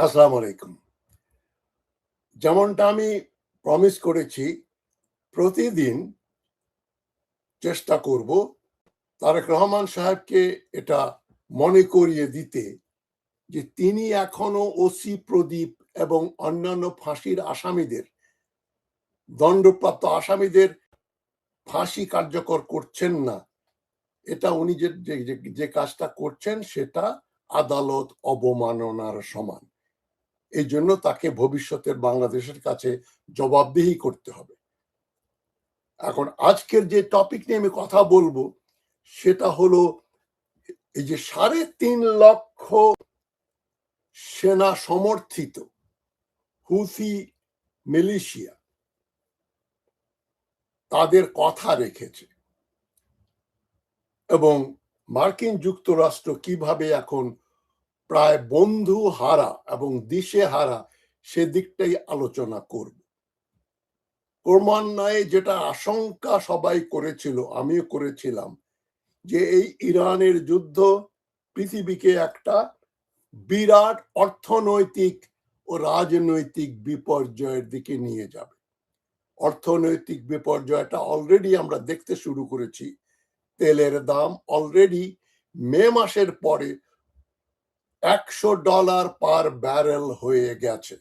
আসসালামু আলাইকুম। যেমনটা আমি প্রমিস করেছি, প্রতিদিন চেষ্টা করব তারেক রহমান সাহেবকে এটা মনে করিয়ে দিতে যে তিনি এখনো ওসি প্রদীপ এবং অন্যান্য ফাঁসির আসামিদের, দণ্ডপ্রাপ্ত আসামিদের ফাঁসি কার্যকর করছেন না। এটা উনি যে কাজটা করছেন সেটা আদালত অবমাননার সমান। এই জন্য তাকে ভবিষ্যতের বাংলাদেশের কাছে জবাবদিহি করতে হবে। এখন আজকের যে টপিক নিয়ে আমি কথা বলবো সেটা হলো এই যে ৩.৫ লক্ষ সেনা সমর্থিত হুথি মিলিশিয়া তাদের কথা রেখেছে এবং মার্কিন যুক্তরাষ্ট্র কিভাবে এখন প্রায় বন্ধু হারা এবং দিশে হারা সেদিকটাই আলোচনা করব। ক্রমান্বয়ে যেটা আশঙ্কা সবাই করেছিল, আমিও করেছিলাম, যে এই ইরানের যুদ্ধ পৃথিবীকে একটা বিরাট অর্থনৈতিক ও রাজনৈতিক বিপর্যয়ের দিকে নিয়ে যাবে। অর্থনৈতিক বিপর্যয়টা অলরেডি আমরা দেখতে শুরু করেছি। তেলের দাম অলরেডি মে মাসের পরে $100 পার ব্যারেল হয়ে গেছে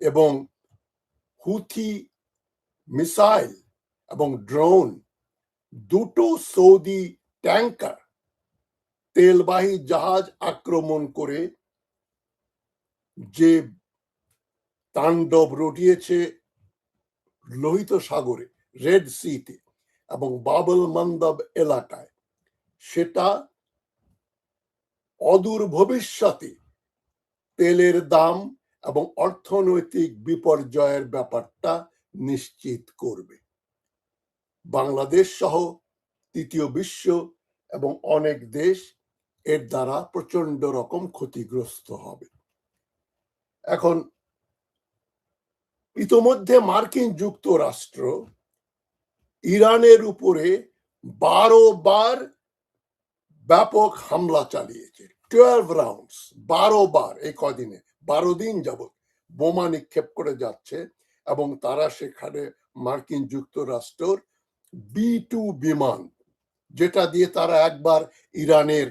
এবং হুথি মিসাইল এবং ড্রোন, দুটো সৌদি ট্যাঙ্কার তেলবাহী জাহাজ আক্রমণ করে যে তাণ্ডব রটিয়েছে লোহিত সাগরে, রেড সিতে এবং বাবল মন্দব এলাকায়, সেটা অদূর ভবিষ্যতে তেলের দাম এবং অর্থনৈতিক বিপর্যয়ের ব্যাপারটা নিশ্চিত করবে। বাংলাদেশ সহ তৃতীয় বিশ্ব এবং অনেক দেশ এর দ্বারা প্রচন্ড রকম ক্ষতিগ্রস্ত হবে। এখন ইতোমধ্যে মার্কিন যুক্তরাষ্ট্র ইরানের উপরে 12 বার ব্যাপক হামলা চালিয়েছে। 12 রাউন্ডস, 12 বার এই কদিনে, 12 দিন যাবৎ বোমা নিক্ষেপ করে যাচ্ছে এবং তারা সেখানে মার্কিন যুক্তরাষ্ট্রের B-2 বিমান, যেটা দিয়ে তারা একবার ইরানের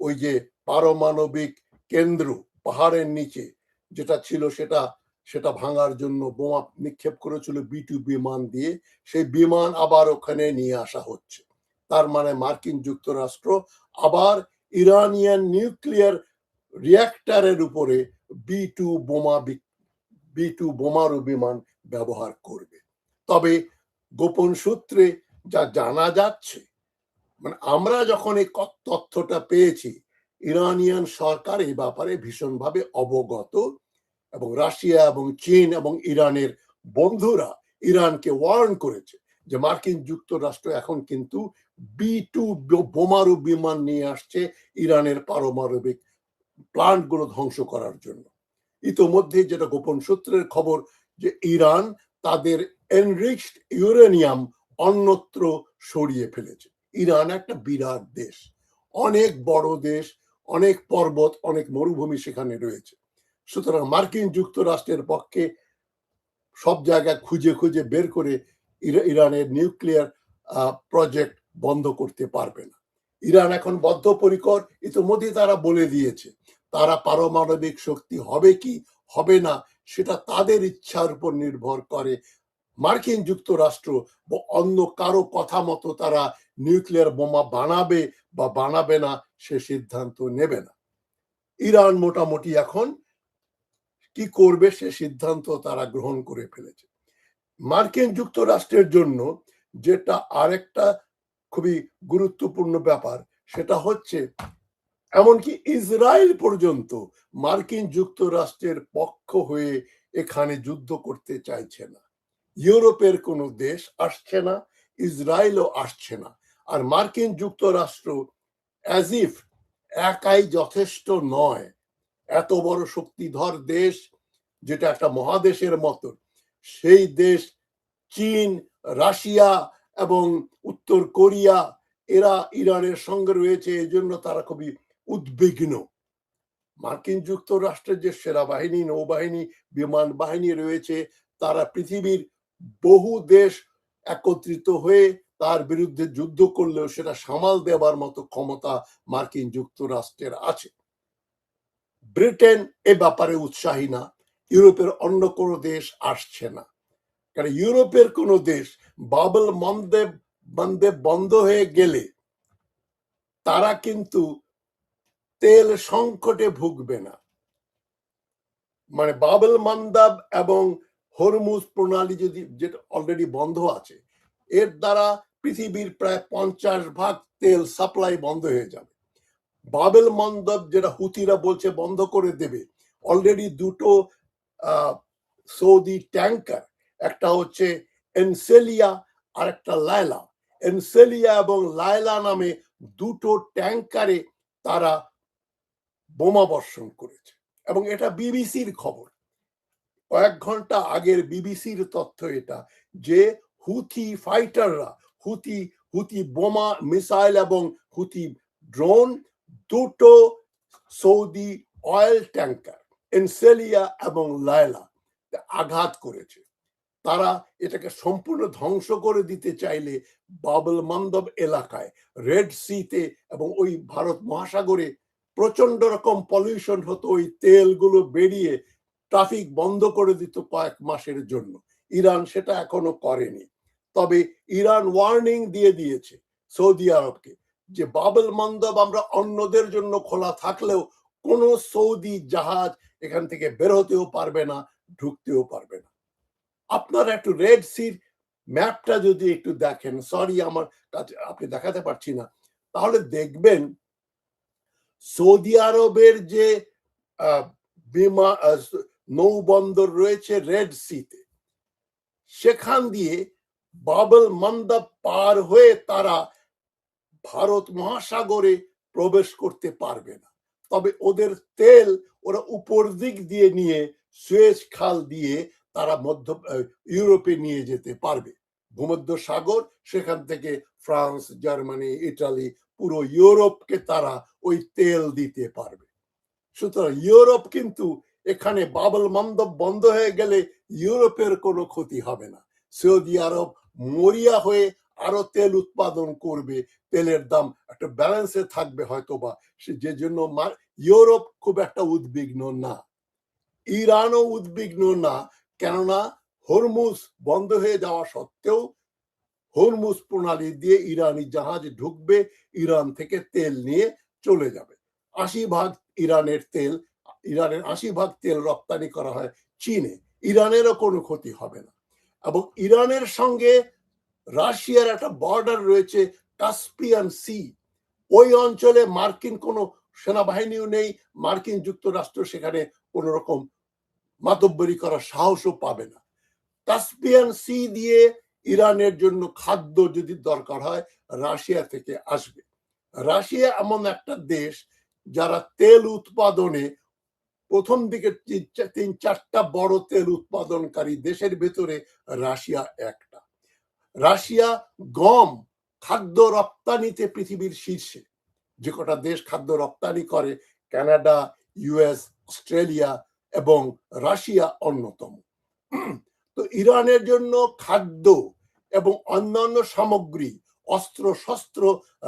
ওই যে পারমাণবিক কেন্দ্র পাহাড়ের নিচে যেটা ছিল সেটা ভাঙার জন্য বোমা নিক্ষেপ করেছিল B-2 বিমান দিয়ে, সেই বিমান আবার ওখানে নিয়ে আসা হচ্ছে। তার মানে মার্কিন যুক্তরাষ্ট্র আবার ইরানিয়ান নিউক্লিয়ার রিঅ্যাক্টরের উপরে B-2 বোমারু বিমান ব্যবহার করবে। তবে গোপন সূত্রে যা জানা যাচ্ছে, মানে আমরা যখন এই তথ্যটা পেয়েছি, ইরানিয়ান সরকার এই ব্যাপারে ভীষণভাবে অবগত এবং রাশিয়া এবং চীন এবং ইরানের বন্ধুরা ইরানকে ওয়ার্ন করেছে যে মার্কিন যুক্তরাষ্ট্র এখন কিন্তু B-2 বোমারু বিমান নিয়ে আসছে ইরানের পারমাণবিক প্লান্টগুলো ধ্বংস করার জন্য। ইতোমধ্যে যেটা গোপন সূত্রের খবর, যে ইরান তাদের এনরিচড ইউরেনিয়াম অন্যত্র সরিয়ে ফেলেছে। ইরান একটা বিরাট দেশ, অনেক বড় দেশ, অনেক পর্বত, অনেক মরুভূমি সেখানে রয়েছে। সুতরাং মার্কিন যুক্তরাষ্ট্রের পক্ষে সব জায়গায় খুঁজে খুঁজে বের করে ইরানের নিউক্লিয়ার প্রজেক্ট বন্ধ করতে পারবে না। ইরান এখন বদ্ধপরিকর, ইতিমধ্যে তারা বলে দিয়েছে তারা পারমাণবিক শক্তি হবে কি হবে না সেটা তাদের ইচ্ছার উপর নির্ভর করে। মার্কিন যুক্তরাষ্ট্র বা অন্য কারো কথা মতো তারা নিউক্লিয়ার বোমা বানাবে বা বানাবে না সে সিদ্ধান্ত নেবে না। ইরান মোটামুটি এখন কি করবে সে সিদ্ধান্ত তারা গ্রহণ করে ফেলেছে। মার্কিন যুক্তরাষ্ট্রের জন্য যেটা আরেকটা খুবই গুরুত্বপূর্ণ ব্যাপার, সেটা হচ্ছে এমনকি ইসরায়েল পর্যন্ত মার্কিন যুক্তরাষ্ট্রের পক্ষ হয়ে এখানে যুদ্ধ করতে চাইছে না। ইউরোপের কোনো দেশ আসছে না, ইসরায়েলও আসছে না। আর মার্কিন যুক্তরাষ্ট্র অ্যাজ ইফ একাই যথেষ্ট নয়। এত বড় শক্তিধর দেশ, যেটা একটা মহাদেশের মতো, সেই দেশ চীন, রাশিয়া এবং উত্তর কোরিয়া এরা ইরানের সঙ্গে রয়েছে, এই জন্য তারা খুবই উদ্বিগ্ন মার্কিন যুক্তরাষ্ট্রের যে সেনাবাহিনী, নৌবাহিনী, বিমান বাহিনী রয়েছে, তারা পৃথিবীর বহু দেশ একত্রিত হয়ে তার বিরুদ্ধে যুদ্ধ করলেও সেটা সামাল দেবার মতো ক্ষমতা মার্কিন যুক্তরাষ্ট্রের আছে। ব্রিটেন এ ব্যাপারে উৎসাহী না, ইউরোপের অন্য কোনো দেশ আসছে না। কারণ ইউরোপের কোনো দেশ বাবল মন্দে বন্ধ হয়ে গেলে তারা কিন্তু তেল সংকটে ভুগবে না। মানে বাবল মান্দাব এবং হরমুজ প্রণালী যদি, যেটা অলরেডি বন্ধ আছে, এর দ্বারা পৃথিবীর প্রায় 50% তেল সাপ্লাই বন্ধ হয়ে যাবে। বাবেল মন্দব যেটা হুতিরা বলছে বন্ধ করে দেবে, অলরেডি দুটো সৌদি ট্যাঙ্কার, একটা হচ্ছে এনসেলিয়া আর একটা লায়লা, এনসেলিয়া এবং লায়লা নামে দুটো ট্যাঙ্কারে তারা বোমা বর্ষণ করেছে। এবং এটা বিবিসির খবর, কয়েক ঘন্টা আগের বিবিসির তথ্য এটা, যে হুথি ফাইটাররা, হুথি বোমা, মিসাইল এবং হুথি ড্রোন দুটো সৌদি অয়েল ট্যাঙ্কার এনসেলিয়া এবং লায়লা আঘাত করেছে। তারা এটাকে সম্পূর্ণ ধ্বংস করে দিতে চাইলে বাবল মান্দব এলাকায়, রেড সিতে এবং ওই ভারত মহাসাগরে প্রচন্ড রকম পলিউশন হতো, ওই তেলগুলো বেরিয়ে ট্রাফিক বন্ধ করে দিত কয়েক মাসের জন্য। ইরান সেটা এখনো করেনি। তবে ইরান ওয়ার্নিং দিয়ে দিয়েছে সৌদি আরবকে যে বাবল মান্দব আমরা অন্যদের জন্য খোলা থাকলেও কোন সৌদি জাহাজ এখান থেকে বের হতেও পারবে না, ঢুকতেও পারবে না। আপনারা একটু রেড সির ম্যাপটা যদি একটু দেখেন, সরি আমার কাছে আপনি দেখাতে পারছি না, তাহলে দেখবেন সৌদি আরবের যে নৌবন্দর রয়েছে রেড সিতে, সেখান দিয়ে বাবল মান্দাব পার হয়ে তারা ভারত মহাসাগরে প্রবেশ করতে পারবে না। তবে ওদের তেল ওরা উপর দিক দিয়ে নিয়ে সুয়েজ খাল দিয়ে তারা ইউরোপে নিয়ে যেতে পারবে। ভূমধ্য সাগর, সেখান থেকে ফ্রান্স, জার্মানি, ইটালি, পুরো ইউরোপকে তারা ওই তেল দিতে পারবে। সুতরাং ইউরোপ কিন্তু এখানে বাবল মান্দব বন্ধ হয়ে গেলে ইউরোপের কোনো ক্ষতি হবে না। সৌদি আরব মরিয়া হয়ে আরো তেল উৎপাদন করবে, তেলের দাম একটা ব্যালেন্সে থাকবে হয়তোবা, যে জন্য ইউরোপ খুব একটা উদ্বিগ্ন না, ইরানও উদ্বিগ্ন না। কেননা হরমুজ বন্ধ হয়ে যাওয়া সত্ত্বেও হরমুজ প্রণালী দিয়ে ইরানি জাহাজ ঢুকবে, ইরান থেকে তেল নিয়ে চলে যাবে। 80% ইরানের 80% তেল রপ্তানি করা হয় চীনে, ইরানেরও কোনো ক্ষতি হবে না। এবং ইরানের সঙ্গে রাশিয়ার একটা বর্ডার রয়েছে, কাস্পিয়ান সি, ওই অঞ্চলে মার্কিন কোনো সেনাবাহিনীও নেই, মার্কিন যুক্তরাষ্ট্র সেখানে কোন রকম মাতব্বরি করার সাহসও পাবে না। কাস্পিয়ান সি দিয়ে ইরানের জন্য খাদ্য যদি দরকার হয় রাশিয়া থেকে আসবে। রাশিয়া এমন একটা দেশ যারা তেল উৎপাদনে প্রথম দিকে 3-4টা বড় তেল উৎপাদনকারী দেশের ভেতরে রাশিয়া একটা। রাশিয়া গম খাদ্য রপ্তানিতে পৃথিবীর শীর্ষে, যে কটা দেশ খাদ্য রপ্তানি করে কানাডা, ইউএস, অস্ট্রেলিয়া এবং রাশিয়া অন্যতম। তো ইরানের জন্য খাদ্য এবং অন্যান্য সামগ্রী, অস্ত্র শস্ত্র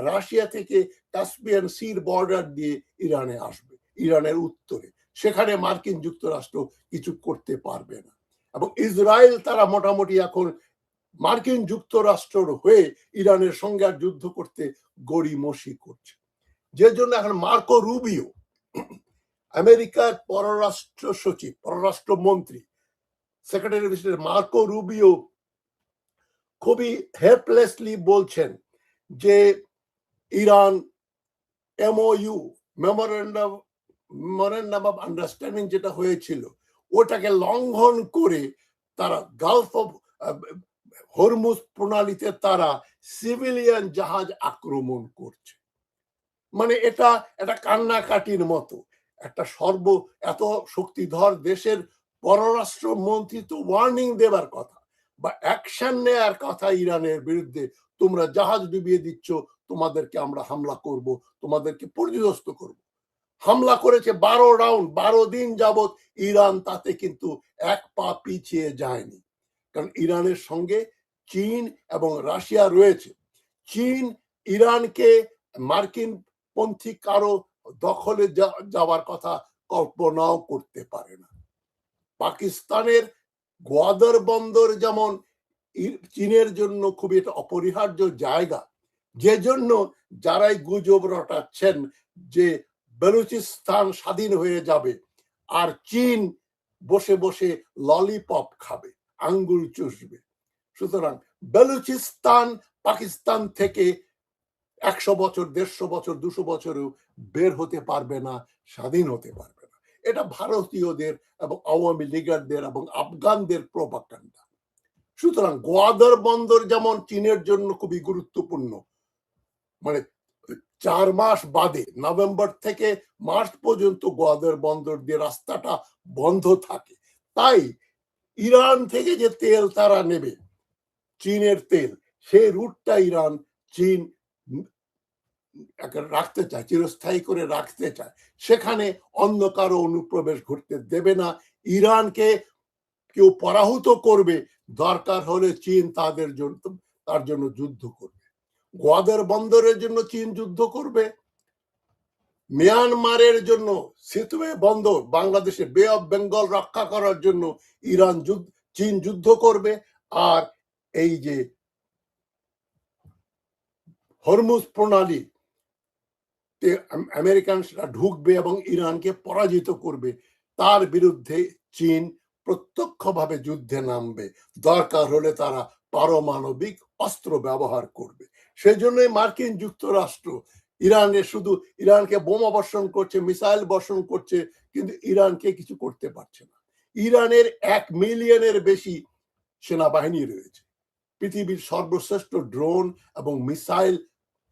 রাশিয়া থেকে কাস্পিয়ান সির বর্ডার দিয়ে ইরানে আসবে, ইরানের উত্তরে, সেখানে মার্কিন যুক্তরাষ্ট্র কিছু করতে পারবে না। এবং ইসরায়েল তারা মোটামুটি এখন মার্কিন যুক্তরাষ্ট্রের হয়ে ইরানের সঙ্গে আর যুদ্ধ করতে গড়িমসি করছে, যে জন্য এখন মার্কো রুবিও, আমেরিকার পররাষ্ট্র সচিব, পররাষ্ট্রমন্ত্রী, secretary of state Marco Rubio খুবই হেল্পলেসলি বলছেন যে Iran MoU, memorandum of understanding যেটা হয়েছিল, ওটাকে লঙ্ঘন করে তারা গালফ অফ হরমুজ প্রণালীতে তারা সিভিলিয়ান জাহাজ আক্রমণ করছে। মানে এটা একটা কান্নাকাটির মতো। একটা এত শক্তিধর দেশের পররাষ্ট্রমন্ত্রী তো ওয়ার্নিং দেবার কথা বা অ্যাকশন নেয়ার কথা ইরানের বিরুদ্ধে, তোমরা জাহাজ ডুবিয়ে দিচ্ছ, তোমাদেরকে আমরা হামলা করব, তোমাদেরকে পর্যদস্ত করব। হামলা করেছে 12 রাউন্ড, 12 দিন যাবৎ ইরান তাতে কিন্তু এক পা পিছিয়ে যায়নি। কারণ ইরানের সঙ্গে চীন এবং রাশিয়া রয়েছে। চীন ইরানকে মার্কিন পন্থী কারো দখলে যাওয়ার কথা কল্পনাও করতে পারে না। পাকিস্তানের গোয়াদর বন্দর যেমন চীনের জন্য খুবই একটা অপরিহার্য জায়গা, যে জন্য যারাই গুজব রটাচ্ছেন যে বেলুচিস্তান স্বাধীন হয়ে যাবে আর চীন বসে বসে ললিপপ খাবে, আঙ্গুল চুষবে। সুতরাং বেলুচিস্তান পাকিস্তান থেকে 100 বছর, 150 বছর, 200 বছরেও বের হতে পারবে না, স্বাধীন হতে পারবে না। এটা ভারতীয়দের এবং আওয়ামী লীগারদের এবং আফগানদের প্রোপাগান্ডা। সুতরাং গোয়াদর বন্দর যেমন চীনের জন্য খুবই গুরুত্বপূর্ণ, মানে 4 মাস বাদে নভেম্বর থেকে মার্চ পর্যন্ত গোয়াদর বন্দর দিয়ে রাস্তাটা বন্ধ থাকে। তাই ইরান থেকে যে তেল তারা নেবে, চীনের তেল, সেই রুটটা ইরান চীন রাখতে চায়, চিরস্থায়ী করে রাখতে চায়। সেখানে অন্য কারো অনুপ্রবেশ ঘটতে দেবে না। ইরানকে কেউ পরাহত করবে, দরকার হলে চীন তার জন্য যুদ্ধ করবে। গোয়াদর বন্দরের জন্য চীন যুদ্ধ করবে, মিয়ানমারের জন্য সিতুয়ে বন্দর, বাংলাদেশে বে অফ বেঙ্গল রক্ষা করার জন্য চীন যুদ্ধ করবে। আর এই যে হরমুজ প্রণালী আমেরিকানরা ঢুকবে এবং ইরানকে পরাজিত করবে, তার বিরুদ্ধে চীন প্রত্যক্ষভাবে যুদ্ধে নামবে। দরকার হলে তারা পারমাণবিক অস্ত্র ব্যবহার করবে। সেজন্যই মার্কিন যুক্তরাষ্ট্র ইরানকে বোমা বর্ষণ করছে, মিসাইল বর্ষণ করছে, কিন্তু ইরানকে কিছু করতে পারছে না। ইরানের 1 মিলিয়নের বেশি সেনাবাহিনী রয়েছে, পৃথিবীর সর্বশ্রেষ্ঠ ড্রোন এবং মিসাইল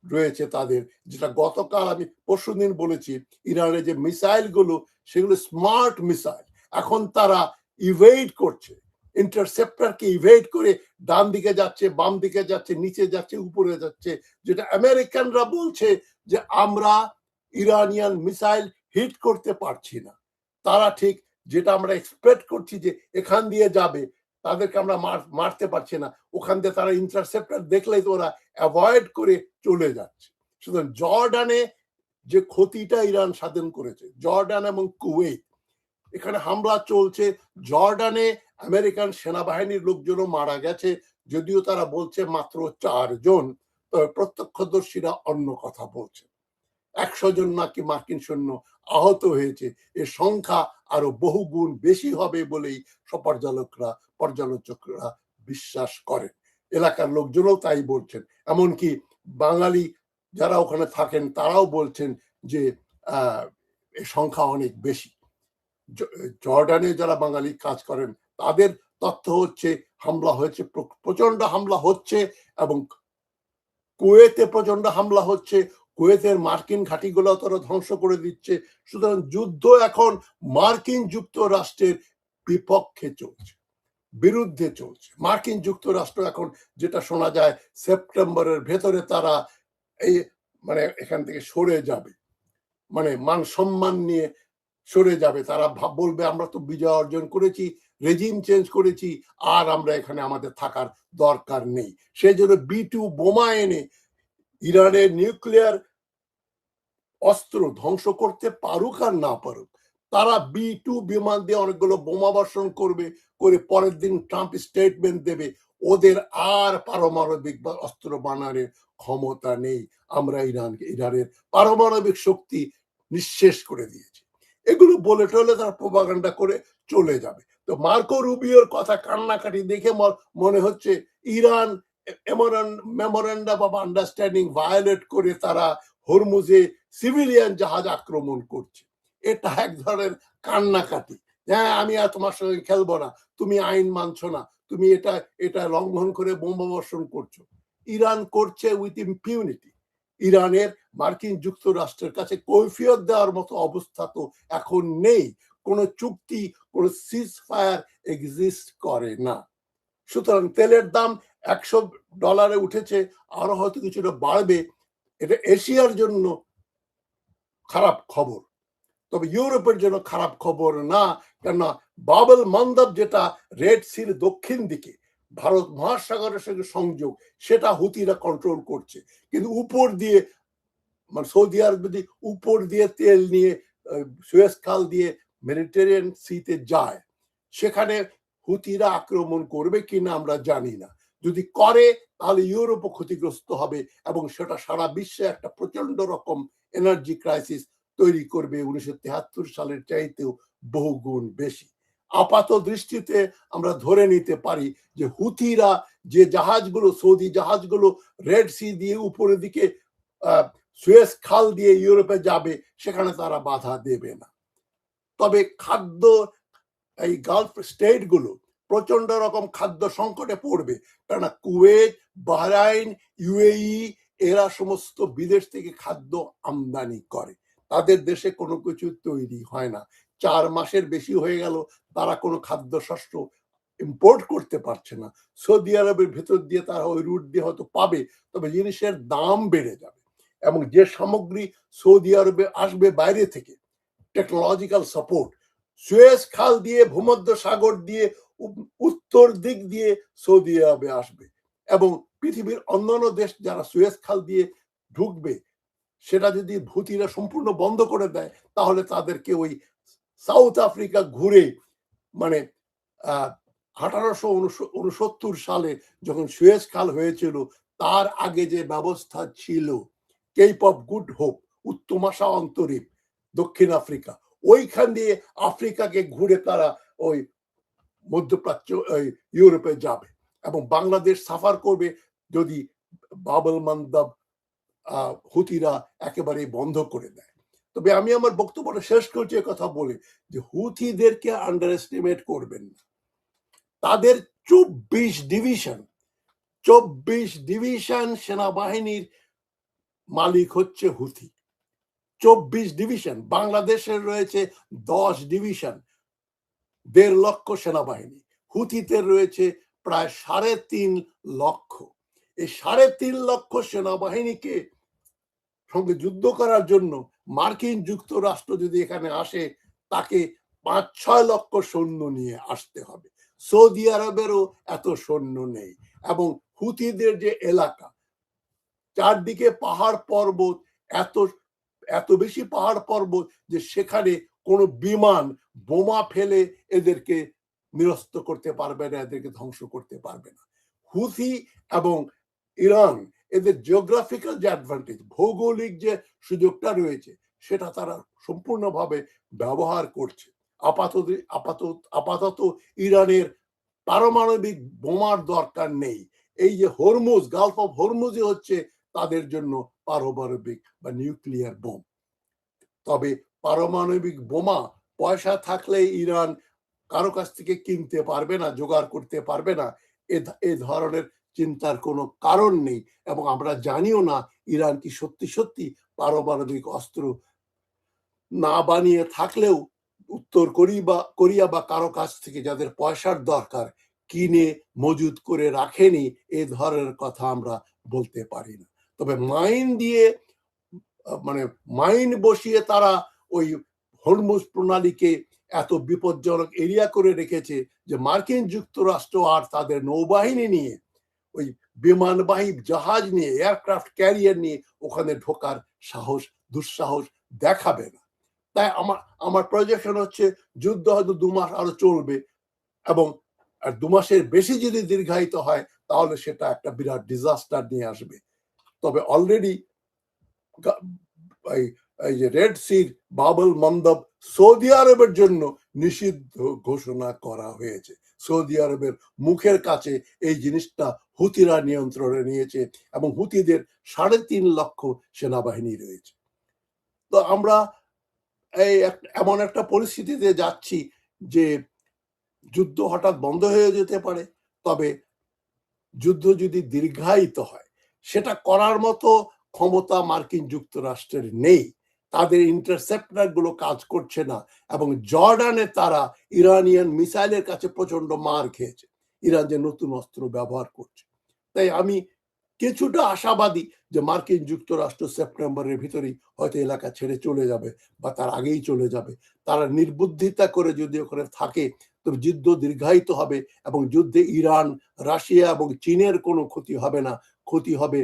রয়েছে তাদের, যেটা গতকাল আমি পরশুদিন বলেছি। ইরানের যে মিসাইল গুলো, সেগুলো স্মার্ট মিসাইল। এখন তারা ইভেড করছে, ইন্টারসেপ্টরকে ইভেড করে ডান দিকে যাচ্ছে, বাম দিকে যাচ্ছে, নিচে যাচ্ছে, উপরে যাচ্ছে, যেটা আমেরিকানরা বলছে যে আমরা ইরানিয়ান মিসাইল হিট করতে পারছি না। তারা ঠিক যেটা আমরা এক্সপেক্ট করছি যে এখান দিয়ে যাবে, তাদেরকে আমরা মারতে পারছি না, ওখান দিয়ে তারা ইন্টারসেপ্টর দেখলেই তো ওরা অ্যাভয়েড করে চলে যাচ্ছে। সুতরাং জর্ডানে যে ক্ষতিটা ইরান সাধন করেছে, জর্ডান এবং কুয়েত, এখানে হামলা চলছে। জর্ডানে আমেরিকান সেনাবাহিনীর লোকজনও মারা গেছে, যদিও তারা বলছে মাত্র 4 জন, তবে প্রত্যক্ষদর্শীরা অন্য কথা বলছে। 100 জন নাকি মার্কিন সৈন্য আহত হয়েছে। এর সংখ্যা আরো বহুগুণ বেশি হবে বলেই পর্যালোচকরা বিশ্বাস করেন। এলাকার লোকজনও তাই বলছেন। এমনকি বাঙালি যারা ওখানে থাকেন তারাও বলছেন যে এর সংখ্যা অনেক বেশি। জর্ডানে যারা বাঙালি কাজ করেন তাদের তথ্য হচ্ছে হামলা হয়েছে, প্রচন্ড হামলা হচ্ছে, এবং কুয়েতে প্রচন্ড হামলা হচ্ছে। কুয়েতের মার্কিন ঘাঁটিগুলো তারা ধ্বংস করে দিচ্ছে। সুতরাং যুদ্ধ এখন মার্কিন যুক্তরাষ্ট্রের বিপক্ষে চলছে, বিরুদ্ধে চলছে। মার্কিন যুক্তরাষ্ট্র এখন যেটা শোনা যায়, সেপ্টেম্বরের ভেতরে তারা এখান থেকে সরে যাবে, মান সম্মান নিয়ে সরে যাবে। তারা বলবে আমরা তো বিজয় অর্জন করেছি, রেজিম চেঞ্জ করেছি, আর আমরা এখানে আমাদের থাকার দরকার নেই। সেই জন্য B2 বোমা এনে ইরানের নিউক্লিয়ার অস্ত্র ধ্বংস করতে পারুক আর না পারুক, তারা B2 বিমান দিয়ে অনেকগুলো বোমা বর্ষণ করবে, করে পরের দিন ট্রাম্প স্টেটমেন্ট দেবে ওদের আর পারমাণবিক অস্ত্র বানানোর ক্ষমতা নেই, আমরা ইরানের পারমাণবিক শক্তি নিঃশেষ করে দিয়েছি। এগুলো বলে টলে তারা প্রোপাগান্ডা করে চলে যাবে। তো মার্কো রুবিওর কথা কান্নাকাটি দেখে মনে হচ্ছে Iran memorandum of understanding violate করে তারা হরমুজে সিভিলিয়ান জাহাজ আক্রমণ করছে। এটা এক ধরনের কান্নাকাটি। হ্যাঁ, আমি আর তোমার সঙ্গে খেলবো না, তুমি আইন মানছো না, তুমি এটা লঙ্ঘন করে বোমা বর্ষণ করছো। ইরান করছে উইথ ইম্পিউনিটি। ইরানের মার্কিন যুক্তরাষ্ট্রের কাছে কৈফিয়ত দেওয়ার মতো অবস্থা তো এখন নেই। কোন চুক্তি, কোন সিজ ফায়ার এক্সিস্ট করে না। সুতরাং তেলের দাম $100 উঠেছে, আরো হয়তো কিছুটা বাড়বে। এটা এশিয়ার জন্য খারাপ খবর। তবে ইউরোপের জন্য খারাপ খবর না, কেননা বাবল মন্দব যেটা রেড সির দক্ষিণ দিকে ভারত মহাসাগরের সঙ্গে সংযোগ, সেটা হুতিরা কন্ট্রোল করছে। কিন্তু উপর দিয়ে মানে সৌদি আরব যদি উপর দিয়ে তেল নিয়ে সুয়েজ খাল দিয়ে মেডিটেরিয়ান সিতে যায়, সেখানে হুতিরা আক্রমণ করবে কিনা আমরা জানি না। যদি করে তাহলে ইউরোপও ক্ষতিগ্রস্ত হবে এবং সেটা সারা বিশ্বে একটা প্রচন্ড রকম এনার্জি ক্রাইসিস তৈরি করবে 1973 সালের চাইতেও বহুগুণ বেশি। আপাত দৃষ্টিতে আমরা ধরে নিতে পারি যে হুতিরা যে জাহাজগুলো, সৌদি জাহাজগুলো রেড সি দিয়ে উপরের দিকে সুয়েজ খাল দিয়ে ইউরোপে যাবে, সেখানে তারা বাধা দেবে না। তবে খাদ্য, এই গালফ স্টেট গুলো প্রচন্ড রকম খাদ্য সংকটে পড়বে, কেননা কুয়েত, বাহরাইন, ইউএই এরা সমস্ত বিদেশ থেকে খাদ্য আমদানি করে। তাদের দেশে কোনো কিছু তৈরি হয় না। 4 মাসের বেশি হয়ে গেল তারা কোনো খাদ্যশস্য ইম্পোর্ট করতে পারছে না। সৌদি আরবের ভেতর দিয়ে তারা ওই রুট দিয়ে হয়তো পাবে, তবে জিনিসের দাম বেড়ে যাবে। এবং যে সামগ্রী সৌদি আরবে আসবে বাইরে থেকে, টেকনোলজিক্যাল সাপোর্ট, সুয়েজ খাল দিয়ে ভূমধ্য সাগর দিয়ে উত্তর দিক দিয়ে সৌদি আরবে আসবে। এবং পৃথিবীর অন্যান্য দেশ যারা সুয়েজ খাল দিয়ে ঢুকবে, সেটা যদি হুতিরা সম্পূর্ণ বন্ধ করে দেয়, তাহলে তাদেরকে ওই সাউথ আফ্রিকা ঘুরে, মানে 1869 সালে যখন সুয়েজ খাল হয়েছিল তার আগে যে ব্যবস্থা ছিল, কেপ অফ গুড হোপ, উত্তমাশা অন্তরীপ, দক্ষিণ আফ্রিকা, ওইখান দিয়ে আফ্রিকাকে ঘুরে তারা ওই মধ্যপ্রাচ্য ইউরোপে যাবে এবং বাংলাদেশ সাফার করবে যদি বাবল মন্দব হুতিরা একেবারে বন্ধ করে দেয়। তবে আমি আমার বক্তব্যটা শেষ করছি কথা বলে যে হুতিদেরকে আন্ডার এস্টিমেট করবেন না। তাদের 24 ডিভিশন সেনাবাহিনীর মালিক হচ্ছে হুতি। 24 ডিভিশন। বাংলাদেশের রয়েছে 10 ডিভিশন, 1.5 লক্ষ সেনাবাহিনী। হুতিতে রয়েছে প্রায় 3.5 লক্ষ। এই 3.5 লক্ষ সেনাবাহিনীকে সঙ্গে যুদ্ধ করার জন্য মার্কিন যুক্তরাষ্ট্র যদি এখানে আসে, তাকে 5-6 লক্ষ সৈন্য নিয়ে আসতে হবে। সৌদি আরবেরও এত সৈন্য নেই। এবং হুতিদের যে এলাকা, চারদিকে পাহাড় পর্বত, এত বেশি পাহাড় পর্বত যে সেখানে কোনো বিমান বোমা ফেলে এদেরকে নিরস্ত করতে পারবে না, এদেরকে ধ্বংস করতে পারবে না। হুথি এবং ইরান এদের জিওগ্রাফিক্যাল যে অ্যাডভান্টেজ, ভৌগোলিক যে সুযোগটা রয়েছে, সেটা তারা সম্পূর্ণভাবে ব্যবহার করছে। আপাতত ইরানের পারমাণবিক বোমার দরকার নেই। এই যে হরমুজ, গালফ অফ হরমুজই হচ্ছে তাদের জন্য পারমাণবিক বা নিউক্লিয়ার বোম। তবে পারমাণবিক বোমা পয়সা থাকলে ইরান কারো কাছ থেকে কিনতে পারবে না, জোগাড় করতে পারবে না, এ ধরনের চিন্তার কোনো কারণ নেই। এবং আমরা জানিও না ইরান কি সত্যি সত্যি পারমাণবিক অস্ত্র না বানিয়ে থাকলেও উত্তর কোরিয়া বা কারো কাছ থেকে যাদের পয়সার দরকার কিনে মজুদ করে রাখেনি, এ ধরনের কথা আমরা বলতে পারি না। তবে মাইন বসিয়ে তারা ওই হরমুজ প্রণালীকে এত বিপজ্জনক এরিয়া করে রেখেছে যে মার্কিন যুক্তরাষ্ট্র আর তাদের নৌবাহিনী নিয়ে, ওই বিমানবাহী জাহাজ নিয়ে, এয়ারক্রাফট ক্যারিয়ার নিয়ে ওখানে ঢোকার দুঃসাহস দেখাবে না। তাই আমার প্রজেকশন হচ্ছে যুদ্ধ হয়তো 2 মাস আরো চলবে, এবং 2 মাসের বেশি যদি দীর্ঘায়িত হয় তাহলে সেটা একটা বিরাট ডিজাস্টার নিয়ে আসবে। তবে অলরেডি এই যে রেড সির বাবল মন্দব সৌদি আরবের জন্য নিষিদ্ধ ঘোষণা করা হয়েছে। সৌদি আরবের মুখের কাছে এই জিনিসটা হুতিরা নিয়ন্ত্রণে নিয়েছে এবং হুতিদের 3.5 লক্ষ সেনাবাহিনী রয়েছে। তো আমরা এমন একটা পরিস্থিতিতে যাচ্ছি যে যুদ্ধ হঠাৎ বন্ধ হয়ে যেতে পারে। তবে যুদ্ধ যদি দীর্ঘায়িত হয়, সেটা করার মতো ক্ষমতা মার্কিন যুক্তরাষ্ট্রের নেই। তাদের ইন্টারসেপ্টর গুলো কাজ করছে না এবং জর্ডানে তারা ইরানিয়ান মিসাইলের কাছে প্রচন্ড মার খেয়েছে, ইরান যে নতুন অস্ত্র ব্যবহার করছে। তাই আমি কিছুটা আশাবাদী যে মার্কিন যুক্তরাষ্ট্র সেপ্টেম্বরের ভিতরেই হয়তো এলাকা ছেড়ে চলে যাবে বা তার আগেই চলে যাবে। তারা নির্বুদ্ধিতা করে যদি ওখানে থাকে তো যুদ্ধ দীর্ঘায়িত হবে এবং যুদ্ধে ইরান, রাশিয়া এবং চীনের কোনো ক্ষতি হবে না। ক্ষতি হবে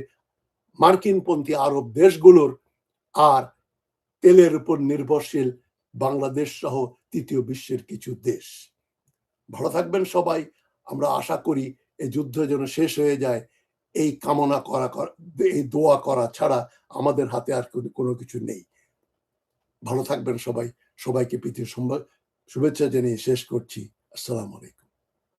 মার্কিনপন্থী আরব দেশগুলোর আর তেলের উপর নির্ভরশীল বাংলাদেশ সহ তৃতীয় বিশ্বের কিছু দেশ। ভালো থাকবেন সবাই। আমরা আশা করি এই যুদ্ধ যেন শেষ হয়ে যায়। এই কামনা করা, এই দোয়া করা ছাড়া আমাদের হাতে আর কোনো কিছু নেই। ভালো থাকবেন সবাই। সবাইকে প্রীতির শুভেচ্ছা জানিয়ে শেষ করছি। আসসালামু আলাইকুম।